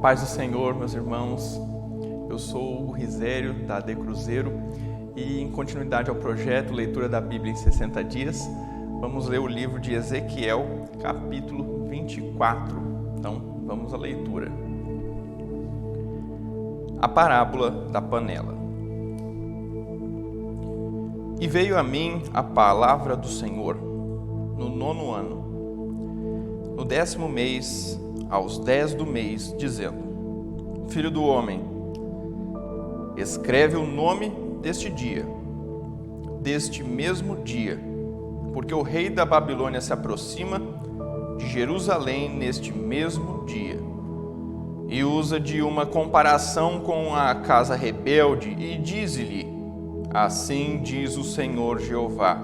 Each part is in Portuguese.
Paz do Senhor, meus irmãos. Eu sou o Risério, da AD Cruzeiro, e em continuidade ao projeto Leitura da Bíblia em 60 Dias, vamos ler o livro de Ezequiel, capítulo 24. Então, vamos à leitura. A parábola da panela. E veio a mim a palavra do Senhor, no 9º ano, no 10º mês, aos 10 do mês, dizendo: Filho do homem, escreve o nome deste dia, deste mesmo dia, porque o rei da Babilônia se aproxima de Jerusalém neste mesmo dia. E usa de uma comparação com a casa rebelde e diz-lhe: assim diz o Senhor Jeová: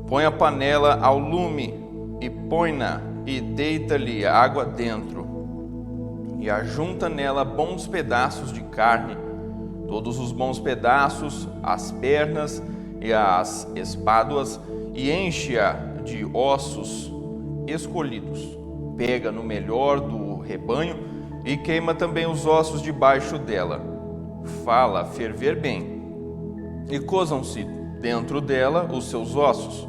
põe a panela ao lume e põe-na e deita-lhe água dentro, e ajunta nela bons pedaços de carne, todos os bons pedaços, as pernas e as espáduas, e enche-a de ossos escolhidos. Pega no melhor do rebanho e queima também os ossos debaixo dela. Fala ferver bem, e cozam-se dentro dela os seus ossos.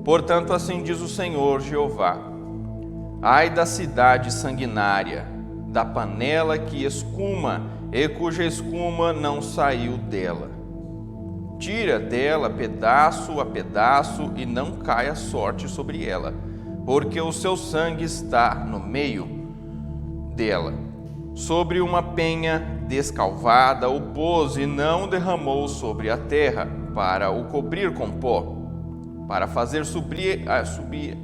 Portanto, assim diz o Senhor Jeová: ai da cidade sanguinária, da panela que escuma e cuja escuma não saiu dela. Tira dela pedaço a pedaço e não caia sorte sobre ela, porque o seu sangue está no meio dela. Sobre uma penha descalvada o pôs e não derramou sobre a terra, para o cobrir com pó, para fazer subir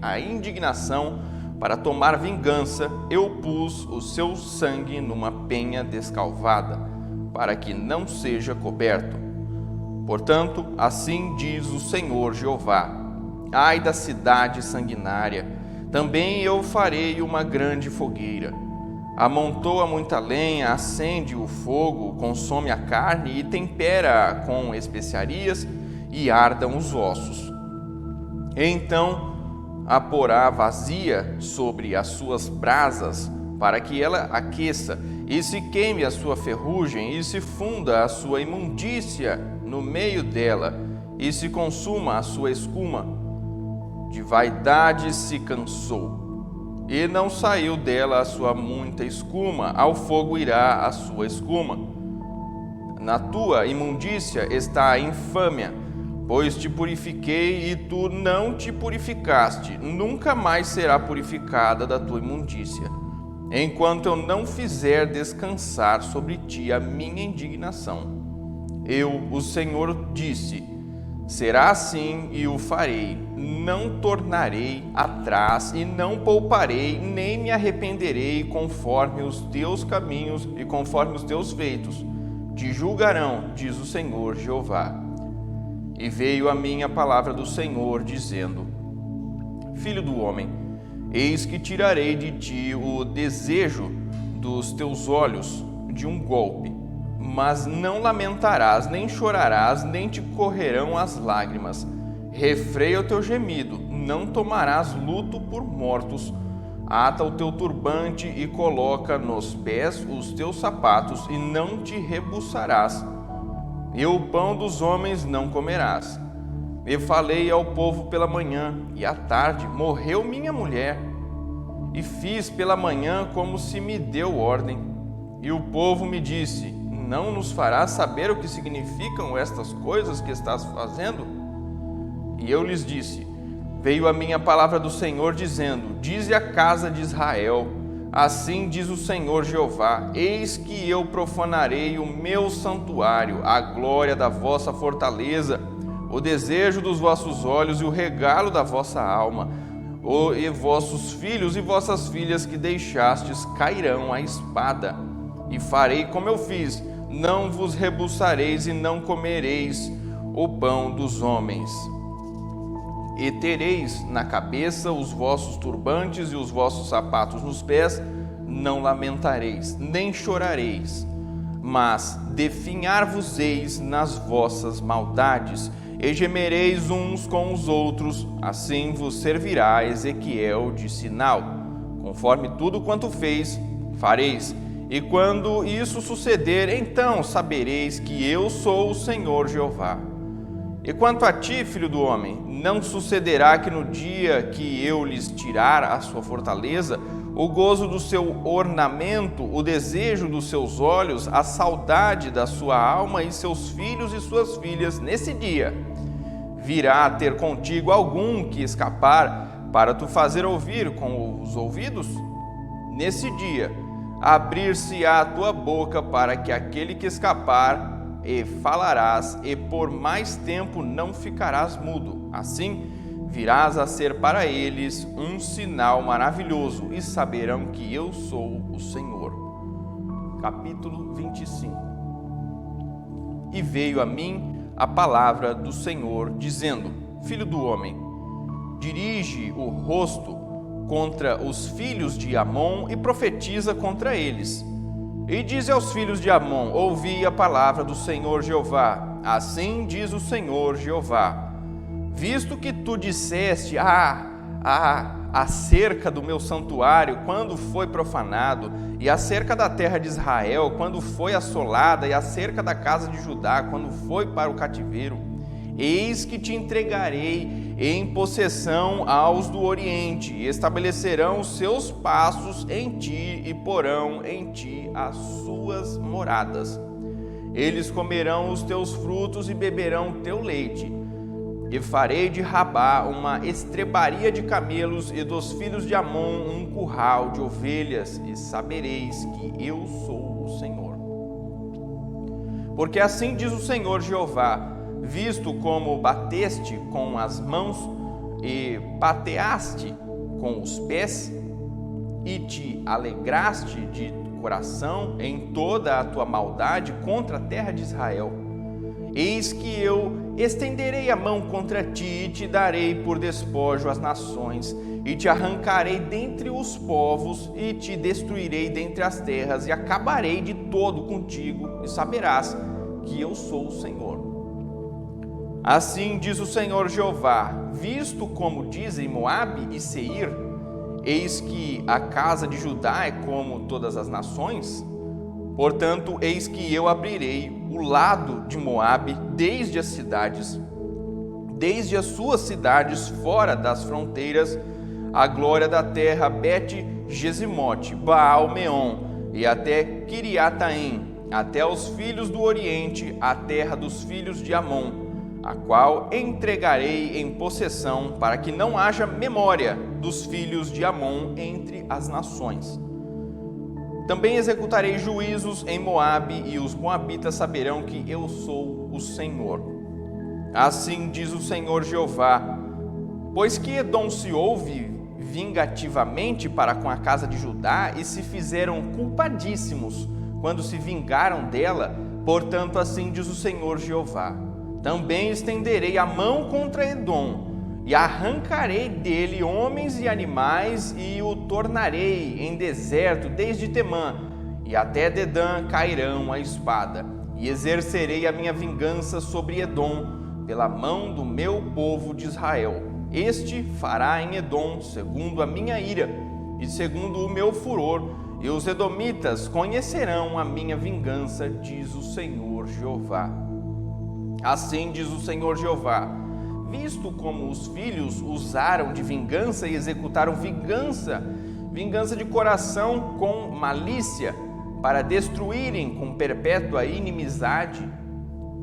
a indignação, para tomar vingança. Eu pus o seu sangue numa penha descalvada, para que não seja coberto. Portanto, assim diz o Senhor Jeová: ai da cidade sanguinária, também eu farei uma grande fogueira. Amontoa muita lenha, acende o fogo, consome a carne e tempera com especiarias, e ardam os ossos. Então a porá vazia sobre as suas brasas, para que ela aqueça, e se queime a sua ferrugem, e se funda a sua imundícia no meio dela, e se consuma a sua escuma. De vaidade se cansou, e não saiu dela a sua muita escuma, ao fogo irá a sua escuma. Na tua imundícia está a infâmia, pois te purifiquei e tu não te purificaste, nunca mais será purificada da tua imundícia, enquanto eu não fizer descansar sobre ti a minha indignação. Eu, o Senhor, disse: será assim e o farei, não tornarei atrás e não pouparei, nem me arrependerei, conforme os teus caminhos e conforme os teus feitos te julgarão, diz o Senhor Jeová. E veio a mim a palavra do Senhor, dizendo: filho do homem, eis que tirarei de ti o desejo dos teus olhos de um golpe, mas não lamentarás, nem chorarás, nem te correrão as lágrimas. Refreia o teu gemido, não tomarás luto por mortos. Ata o teu turbante e coloca nos pés os teus sapatos, e não te rebuçarás. E o pão dos homens não comerás. E falei ao povo pela manhã, e à tarde morreu minha mulher. E fiz pela manhã como se me deu ordem. E o povo me disse: não nos farás saber o que significam estas coisas que estás fazendo? E eu lhes disse: veio a mim a palavra do Senhor, dizendo: dize à casa de Israel: assim diz o Senhor Jeová: eis que eu profanarei o meu santuário, a glória da vossa fortaleza, o desejo dos vossos olhos e o regalo da vossa alma. E vossos filhos e vossas filhas que deixastes cairão à espada. E farei como eu fiz: não vos rebuçareis e não comereis o pão dos homens. E tereis na cabeça os vossos turbantes e os vossos sapatos nos pés. Não lamentareis, nem chorareis, mas definhar-vos-eis nas vossas maldades, e gemereis uns com os outros. Assim vos servirá Ezequiel de sinal. Conforme tudo quanto fez, fareis, E quando isso suceder, então sabereis que eu sou o Senhor Jeová. E quanto a ti, filho do homem, não sucederá que no dia que eu lhes tirar a sua fortaleza, o gozo do seu ornamento, o desejo dos seus olhos, a saudade da sua alma e seus filhos e suas filhas, nesse dia, virá a ter contigo algum que escapar para tu fazer ouvir com os ouvidos? Nesse dia, abrir-se-á a tua boca para que aquele que escapar, e falarás, e por mais tempo não ficarás mudo. Assim, virás a ser para eles um sinal maravilhoso, e saberão que eu sou o Senhor. Capítulo 25. E veio a mim a palavra do Senhor, dizendo: Filho do homem, dirige o rosto contra os filhos de Amon e profetiza contra eles. E diz aos filhos de Amon: ouvi a palavra do Senhor Jeová. Assim diz o Senhor Jeová: visto que tu disseste, acerca do meu santuário, quando foi profanado, e acerca da terra de Israel, quando foi assolada, e acerca da casa de Judá, quando foi para o cativeiro, eis que te entregarei em possessão aos do Oriente, e estabelecerão os seus passos em ti, e porão em ti as suas moradas. Eles comerão os teus frutos e beberão teu leite. E farei de Rabá uma estrebaria de camelos, e dos filhos de Amon um curral de ovelhas, e sabereis que eu sou o Senhor. Porque assim diz o Senhor Jeová: visto como bateste com as mãos e pateaste com os pés, e te alegraste de coração em toda a tua maldade contra a terra de Israel, eis que eu estenderei a mão contra ti e te darei por despojo as nações, e te arrancarei dentre os povos e te destruirei dentre as terras, e acabarei de todo contigo, e saberás que eu sou o Senhor. Assim diz o Senhor Jeová: visto como dizem Moabe e Seir, eis que a casa de Judá é como todas as nações, portanto, eis que eu abrirei o lado de Moabe desde as suas cidades fora das fronteiras, a glória da terra Bet-Gesimote, Baal-Meon, e até Quiriataim, até os filhos do Oriente, a terra dos filhos de Amon, a qual entregarei em possessão, para que não haja memória dos filhos de Amon entre as nações. Também executarei juízos em Moabe, e os moabitas saberão que eu sou o Senhor. Assim diz o Senhor Jeová: pois que Edom se houve vingativamente para com a casa de Judá, e se fizeram culpadíssimos quando se vingaram dela, portanto assim diz o Senhor Jeová: também estenderei a mão contra Edom, e arrancarei dele homens e animais, e o tornarei em deserto desde Temã, e até Dedã cairão a espada, e exercerei a minha vingança sobre Edom, pela mão do meu povo de Israel. Este fará em Edom segundo a minha ira, e segundo o meu furor, e os edomitas conhecerão a minha vingança, diz o Senhor Jeová. Assim diz o Senhor Jeová: visto como os filhos usaram de vingança e executaram vingança de coração com malícia, para destruírem com perpétua inimizade,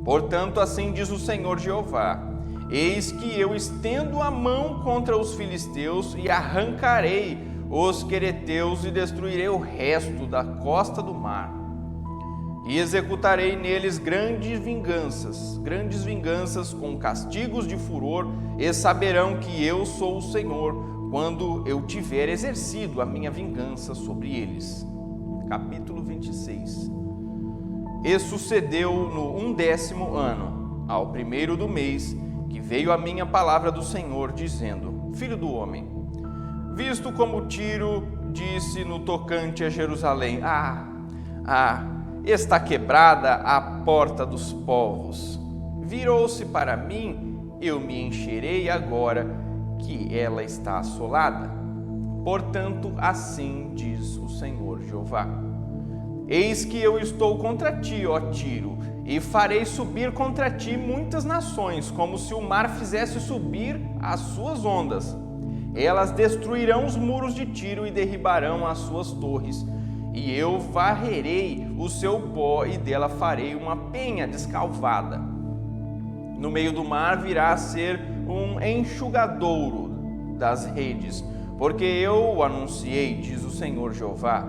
portanto, assim diz o Senhor Jeová: eis que eu estendo a mão contra os filisteus, e arrancarei os quereteus, e destruirei o resto da costa do mar. E executarei neles grandes vinganças com castigos de furor, e saberão que eu sou o Senhor, quando eu tiver exercido a minha vingança sobre eles. Capítulo 26. E sucedeu no 11º ano, ao 1º do mês, que veio a mim a palavra do Senhor, dizendo: filho do homem, visto como Tiro disse no tocante a Jerusalém: está quebrada a porta dos povos. Virou-se para mim, eu me encherei agora que ela está assolada. Portanto, assim diz o Senhor Jeová: Eis que eu estou contra ti, ó Tiro, e farei subir contra ti muitas nações, como se o mar fizesse subir as suas ondas. Elas destruirão os muros de Tiro e derribarão as suas torres. E eu varrerei o seu pó e dela farei uma penha descalvada. No meio do mar virá a ser um enxugadouro das redes, porque eu o anunciei, diz o Senhor Jeová.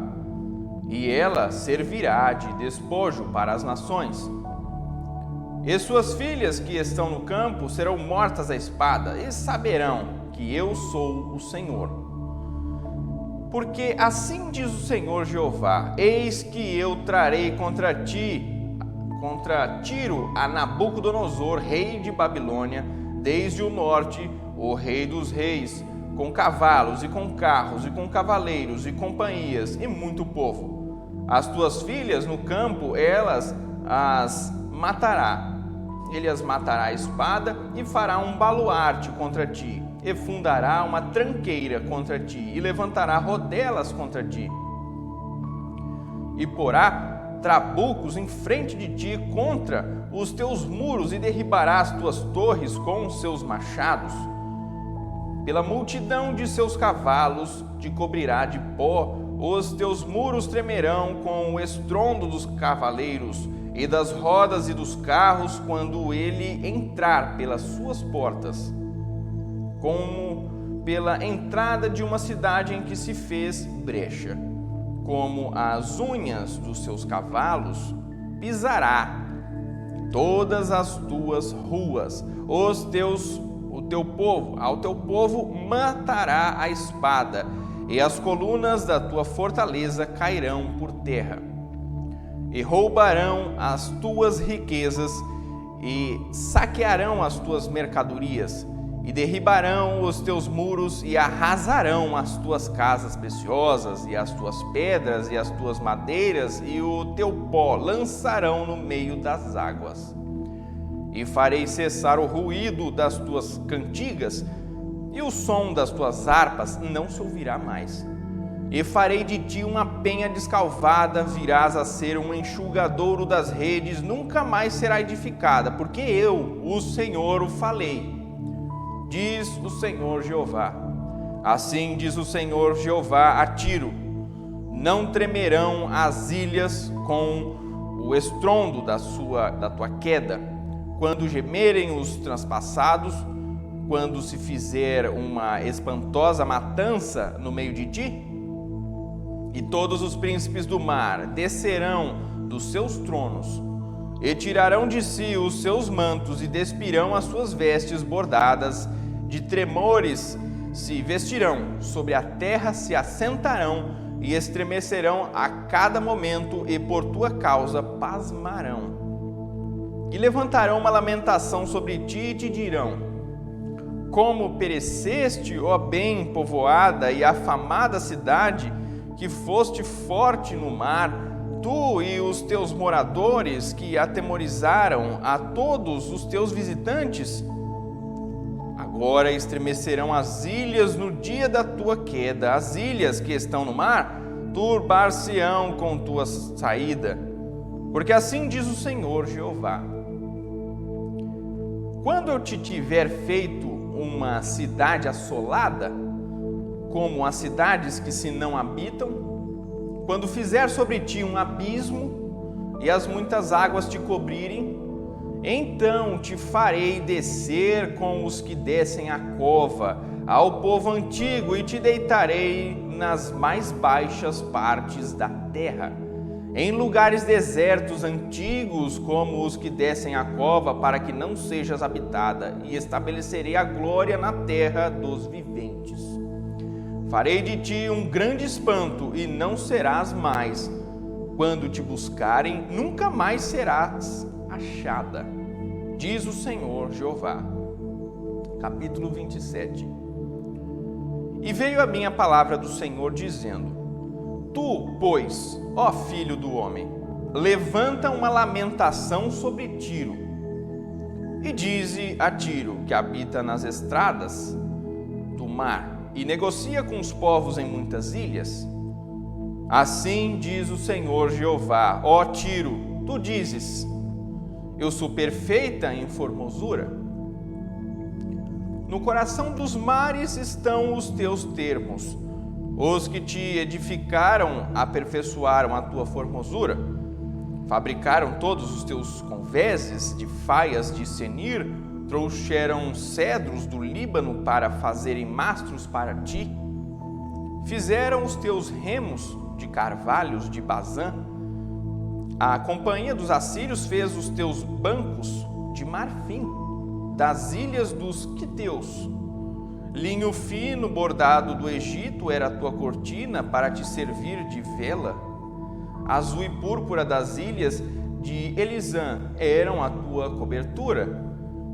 E ela servirá de despojo para as nações. E suas filhas que estão no campo serão mortas à espada, e saberão que eu sou o Senhor. Porque assim diz o Senhor Jeová: eis que eu trarei contra Tiro, a Nabucodonosor, rei de Babilônia, desde o norte, o rei dos reis, com cavalos e com carros e com cavaleiros e companhias e muito povo. As tuas filhas no campo, elas as matará. Ele as matará à espada e fará um baluarte contra ti, e fundará uma tranqueira contra ti, e levantará rodelas contra ti. E porá trabucos em frente de ti contra os teus muros, e derribará as tuas torres com os seus machados. Pela multidão de seus cavalos te cobrirá de pó, os teus muros tremerão com o estrondo dos cavaleiros e das rodas e dos carros quando ele entrar pelas suas portas, como pela entrada de uma cidade em que se fez brecha. Como as unhas dos seus cavalos, pisará todas as tuas ruas. Ao teu povo matará a espada, e as colunas da tua fortaleza cairão por terra. E roubarão as tuas riquezas, e saquearão as tuas mercadorias, e derribarão os teus muros, e arrasarão as tuas casas preciosas, e as tuas pedras, e as tuas madeiras, e o teu pó lançarão no meio das águas. E farei cessar o ruído das tuas cantigas, e o som das tuas harpas não se ouvirá mais. E farei de ti uma penha descalvada, virás a ser um enxugadouro das redes, nunca mais será edificada, porque eu, o Senhor, o falei, diz o Senhor Jeová. Assim diz o Senhor Jeová a Tiro: não tremerão as ilhas com o estrondo da tua queda, quando gemerem os transpassados, quando se fizer uma espantosa matança no meio de ti. E todos os príncipes do mar descerão dos seus tronos, e tirarão de si os seus mantos, e despirão as suas vestes bordadas, de tremores se vestirão, sobre a terra se assentarão, e estremecerão a cada momento, e por tua causa pasmarão. E levantarão uma lamentação sobre ti, e te dirão: como pereceste, ó bem povoada e afamada cidade, que foste forte no mar, tu e os teus moradores, que atemorizaram a todos os teus visitantes. Agora estremecerão as ilhas no dia da tua queda, as ilhas que estão no mar turbar-se-ão com tua saída, porque assim diz o Senhor Jeová: quando eu te tiver feito uma cidade assolada, como as cidades que se não habitam, quando fizer sobre ti um abismo e as muitas águas te cobrirem, então te farei descer com os que descem a cova, ao povo antigo, e te deitarei nas mais baixas partes da terra, em lugares desertos antigos como os que descem a cova, para que não sejas habitada, e estabelecerei a glória na terra dos viventes. Farei de ti um grande espanto, e não serás mais. Quando te buscarem, nunca mais serás achada, diz o Senhor Jeová. Capítulo 27. E veio a mim a palavra do Senhor, dizendo: tu, pois, ó filho do homem, levanta uma lamentação sobre Tiro, e dize a Tiro, que habita nas estradas do mar, e negocia com os povos em muitas ilhas: Assim diz o Senhor Jeová: ó Tiro, tu dizes: eu sou perfeita em formosura. No coração dos mares estão os teus termos. Os que te edificaram aperfeiçoaram a tua formosura. Fabricaram todos os teus convéses de faias de Senir, trouxeram cedros do Líbano para fazerem mastros para ti. Fizeram os teus remos de carvalhos de Bazã. A companhia dos assírios fez os teus bancos de marfim, das ilhas dos quiteus. Linho fino bordado do Egito era a tua cortina para te servir de vela. Azul e púrpura das ilhas de Elisã eram a tua cobertura.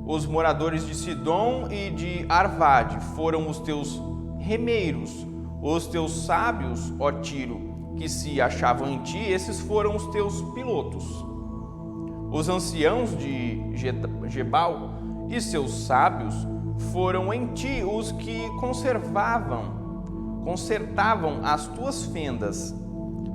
Os moradores de Sidom e de Arvade foram os teus remeiros. Os teus sábios, ó Tiro, que se achavam em ti, esses foram os teus pilotos. Os anciãos de Gebal e seus sábios foram em ti os que consertavam as tuas fendas.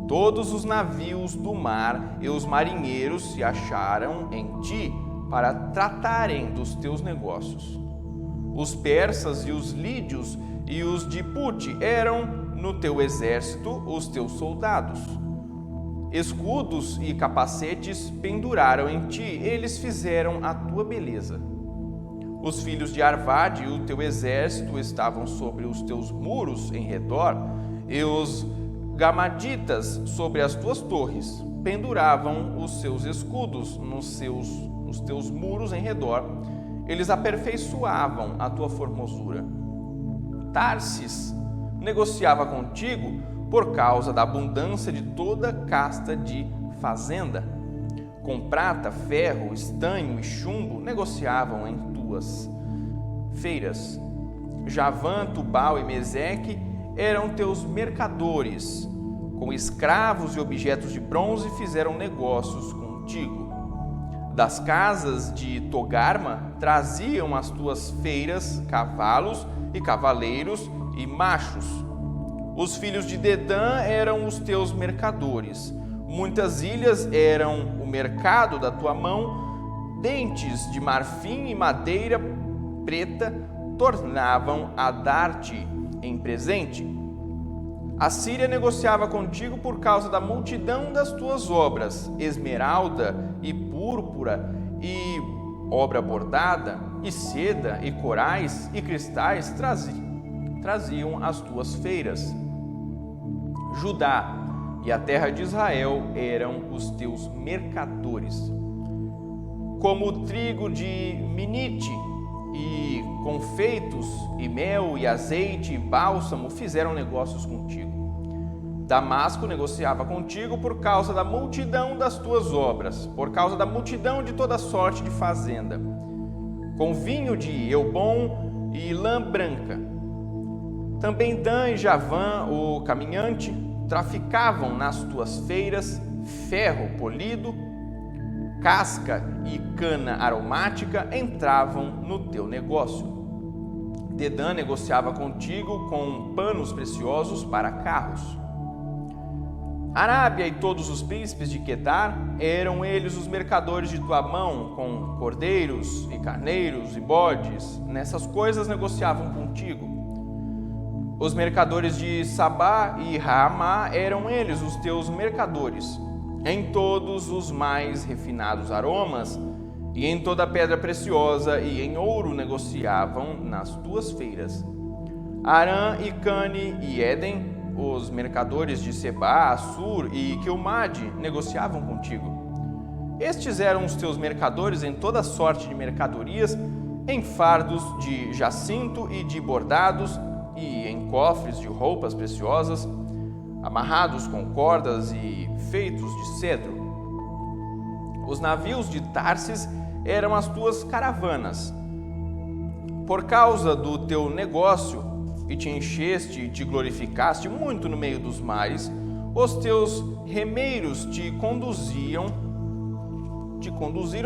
Todos os navios do mar e os marinheiros se acharam em ti para tratarem dos teus negócios. Os persas e os lídios e os de Pute eram no teu exército os teus soldados. Escudos e capacetes penduraram em ti, eles fizeram a tua beleza. Os filhos de Arvade e o teu exército estavam sobre os teus muros em redor, e os gamaditas sobre as tuas torres penduravam os seus escudos nos teus muros em redor. Eles aperfeiçoavam a tua formosura. Tarsis negociava contigo por causa da abundância de toda casta de fazenda. Com prata, ferro, estanho e chumbo negociavam em tuas feiras. Javã, Tubal e Meseque eram teus mercadores. Com escravos e objetos de bronze fizeram negócios contigo. Das casas de Togarma traziam às tuas feiras cavalos e cavaleiros e machos. Os filhos de Dedã eram os teus mercadores. Muitas ilhas eram o mercado da tua mão. Dentes de marfim e madeira preta tornavam a dar-te em presente. A Síria negociava contigo por causa da multidão das tuas obras, esmeralda e púrpura e obra bordada, e seda e corais e cristais traziam as tuas feiras. Judá e a terra de Israel eram os teus mercadores. Como o trigo de Minite, e confeitos, e mel, e azeite, e bálsamo fizeram negócios contigo. Damasco negociava contigo por causa da multidão das tuas obras, por causa da multidão de toda sorte de fazenda, com vinho de Elbom e lã branca. Também Dan e Javã, o caminhante, traficavam nas tuas feiras ferro polido, casca e cana aromática entravam no teu negócio. Dedã negociava contigo com panos preciosos para carros. Arábia e todos os príncipes de Quedar eram eles os mercadores de tua mão, com cordeiros e carneiros e bodes. Nessas coisas negociavam contigo. Os mercadores de Sabá e Raamá eram eles os teus mercadores. Em todos os mais refinados aromas, e em toda pedra preciosa e em ouro negociavam nas tuas feiras. Arã e Cane e Éden, os mercadores de Sebá, Assur e Quilmade negociavam contigo. Estes eram os teus mercadores em toda sorte de mercadorias, em fardos de jacinto e de bordados, e em cofres de roupas preciosas, amarrados com cordas e feitos de cedro. Os navios de Tarsis eram as tuas caravanas. Por causa do teu negócio, e te encheste e te glorificaste muito no meio dos mares, os teus remeiros te conduziram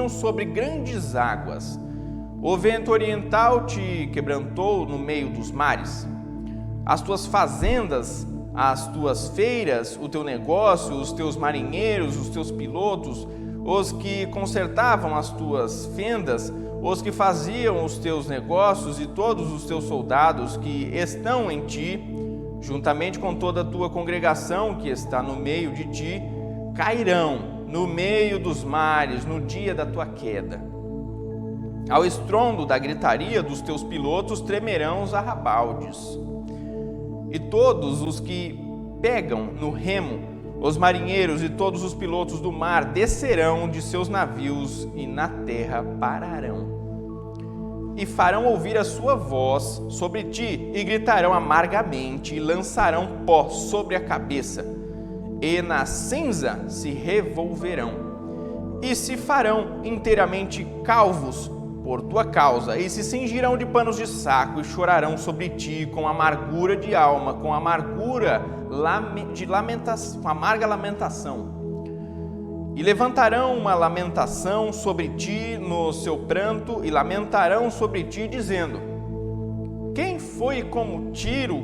sobre grandes águas. O vento oriental te quebrantou no meio dos mares. As tuas fazendas as tuas feiras, o teu negócio, os teus marinheiros, os teus pilotos, os que consertavam as tuas fendas, os que faziam os teus negócios e todos os teus soldados que estão em ti, juntamente com toda a tua congregação que está no meio de ti, cairão no meio dos mares no dia da tua queda. Ao estrondo da gritaria dos teus pilotos tremerão os arrabaldes. E todos os que pegam no remo, os marinheiros e todos os pilotos do mar descerão de seus navios e na terra pararão. E farão ouvir a sua voz sobre ti, e gritarão amargamente, e lançarão pó sobre a cabeça, e na cinza se revolverão, e se farão inteiramente calvos por tua causa, e se cingirão de panos de saco, e chorarão sobre ti com amargura de alma, com amarga lamentação. E levantarão uma lamentação sobre ti no seu pranto, e lamentarão sobre ti, dizendo: quem foi como Tiro,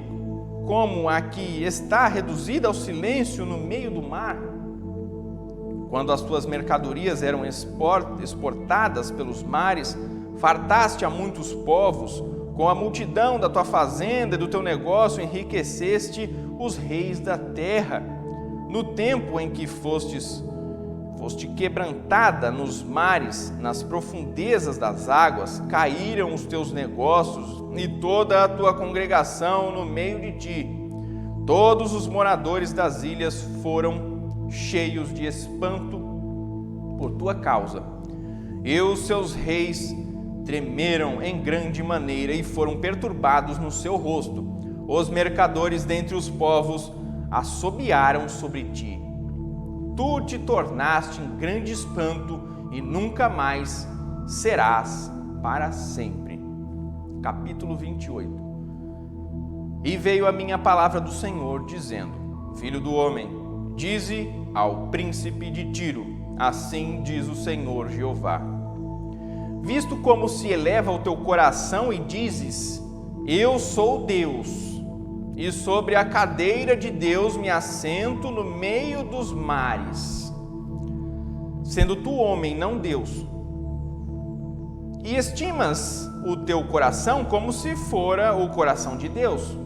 como a que está reduzida ao silêncio no meio do mar? Quando as tuas mercadorias eram exportadas pelos mares, fartaste a muitos povos, com a multidão da tua fazenda e do teu negócio enriqueceste os reis da terra. No tempo em que foste quebrantada nos mares, nas profundezas das águas, caíram os teus negócios e toda a tua congregação no meio de ti. Todos os moradores das ilhas foram cheios de espanto por tua causa. E os seus reis tremeram em grande maneira e foram perturbados no seu rosto. Os mercadores dentre os povos assobiaram sobre ti. Tu te tornaste em grande espanto e nunca mais serás para sempre. Capítulo 28. E veio a minha palavra do Senhor, dizendo: Filho do homem, dize ao príncipe de Tiro: assim diz o Senhor Jeová. Visto como se eleva o teu coração e dizes: eu sou Deus, e sobre a cadeira de Deus me assento no meio dos mares, sendo tu homem, não Deus, e estimas o teu coração como se fora o coração de Deus.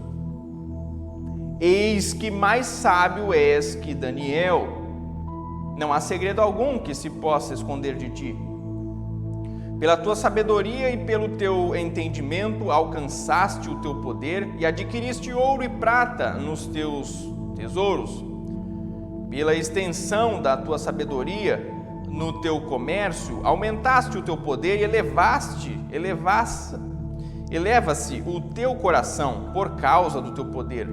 Eis que mais sábio és que Daniel. Não há segredo algum que se possa esconder de ti. Pela tua sabedoria e pelo teu entendimento alcançaste o teu poder e adquiriste ouro e prata nos teus tesouros. Pela extensão da tua sabedoria no teu comércio, aumentaste o teu poder e eleva-se o teu coração por causa do teu poder.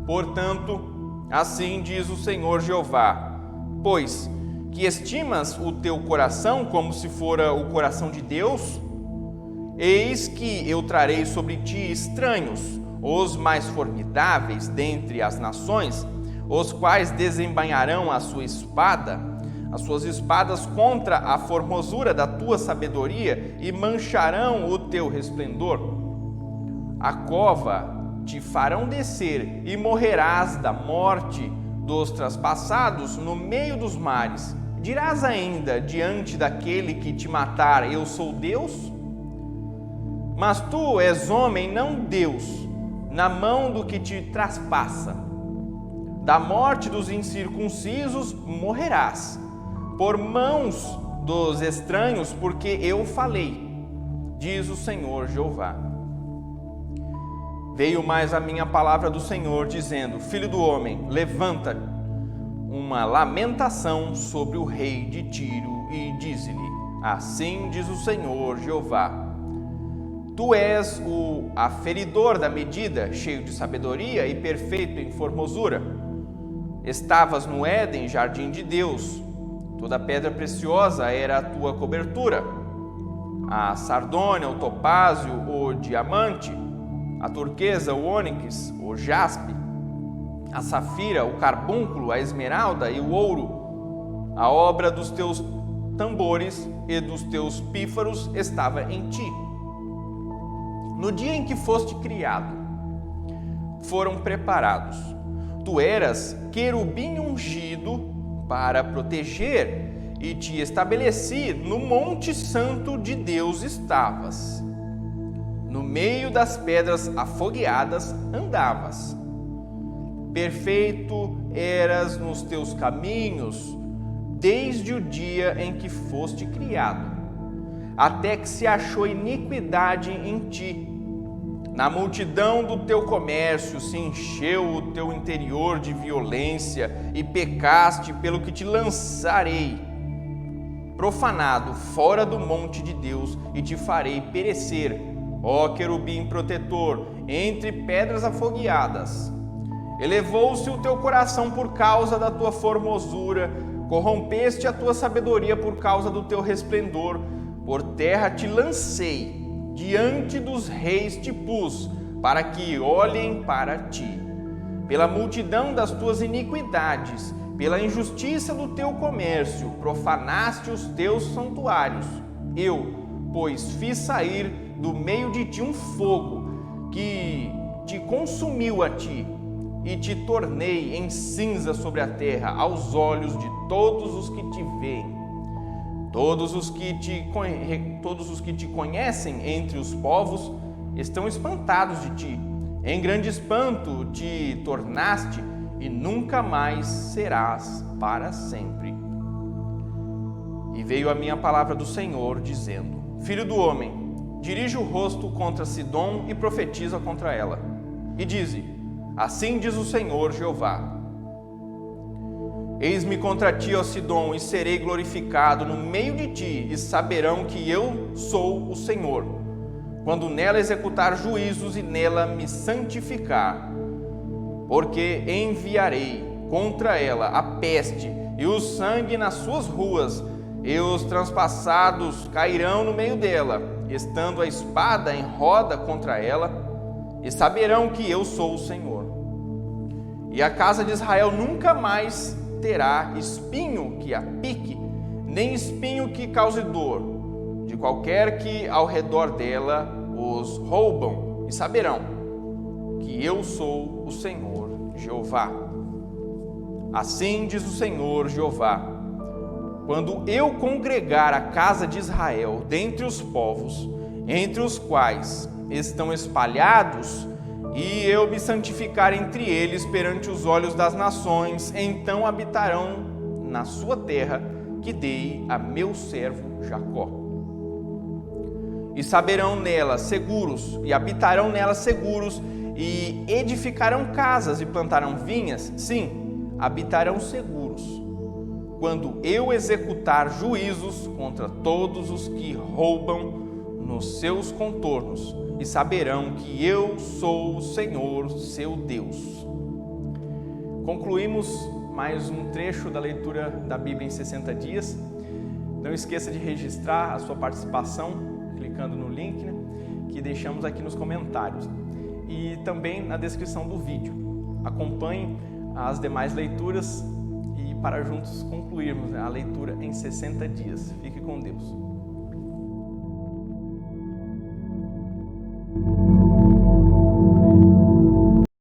Portanto, assim diz o Senhor Jeová: pois que estimas o teu coração como se fora o coração de Deus, eis que eu trarei sobre ti estranhos, os mais formidáveis dentre as nações, os quais desembainharão as suas espadas contra a formosura da tua sabedoria e mancharão o teu resplendor. A cova te farão descer e morrerás da morte dos traspassados no meio dos mares. Dirás ainda diante daquele que te matar: eu sou Deus? Mas tu és homem, não Deus, na mão do que te traspassa. Da morte dos incircuncisos morrerás, por mãos dos estranhos, porque eu falei, diz o Senhor Jeová. Veio mais a minha palavra do Senhor, dizendo: filho do homem, levanta uma lamentação sobre o rei de Tiro e dize-lhe: assim diz o Senhor Jeová. Tu és o aferidor da medida, cheio de sabedoria e perfeito em formosura. Estavas no Éden, jardim de Deus. Toda pedra preciosa era a tua cobertura: a sardônia, o topázio, o diamante, a turquesa, o ônix, o jaspe, a safira, o carbúnculo, a esmeralda e o ouro. A obra dos teus tambores e dos teus pífaros estava em ti. No dia em que foste criado, foram preparados Tu eras querubim ungido para proteger, e te estabeleci no monte santo de Deus estavas. No meio das pedras afogueadas andavas. Perfeito eras nos teus caminhos, desde o dia em que foste criado, até que se achou iniquidade em ti. Na multidão do teu comércio se encheu o teu interior de violência e pecaste, pelo que te lançarei profanado fora do monte de Deus e te farei perecer, ó querubim protetor, entre pedras afogueadas. Elevou-se o teu coração por causa da tua formosura, corrompeste a tua sabedoria por causa do teu resplendor. Por terra te lancei, diante dos reis te pus, para que olhem para ti. Pela multidão das tuas iniquidades, pela injustiça do teu comércio, profanaste os teus santuários. Eu, pois, fiz sair do meio de ti um fogo, que te consumiu a ti, e te tornei em cinza sobre a terra, aos olhos de todos os que te veem. Todos os que te conhecem entre os povos estão espantados de ti. Em grande espanto te tornaste e nunca mais serás para sempre. E veio a minha palavra do Senhor, dizendo: Filho do homem, dirige o rosto contra Sidom e profetiza contra ela. E dize: Assim diz o Senhor Jeová: Eis-me contra ti, ó Sidom, e serei glorificado no meio de ti, e saberão que eu sou o Senhor, quando nela executar juízos e nela me santificar. Porque enviarei contra ela a peste e o sangue nas suas ruas, e os transpassados cairão no meio dela, estando a espada em roda contra ela, e saberão que eu sou o Senhor. E a casa de Israel nunca mais terá espinho que a pique, nem espinho que cause dor, de qualquer que ao redor dela os roubam, e saberão que eu sou o Senhor Jeová. Assim diz o Senhor Jeová: quando eu congregar a casa de Israel dentre os povos, entre os quais estão espalhados, e eu me santificar entre eles perante os olhos das nações, então habitarão na sua terra que dei a meu servo Jacó. E saberão nela seguros, e habitarão nela seguros, e edificarão casas e plantarão vinhas, sim, habitarão seguros, quando eu executar juízos contra todos os que roubam nos seus contornos, e saberão que eu sou o Senhor, seu Deus. Concluímos mais um trecho da leitura da Bíblia em 60 dias. Não esqueça de registrar a sua participação, clicando no link, que deixamos aqui nos comentários. E também na descrição do vídeo. Acompanhe as demais leituras e para juntos concluirmos a leitura em 60 dias. Fique com Deus.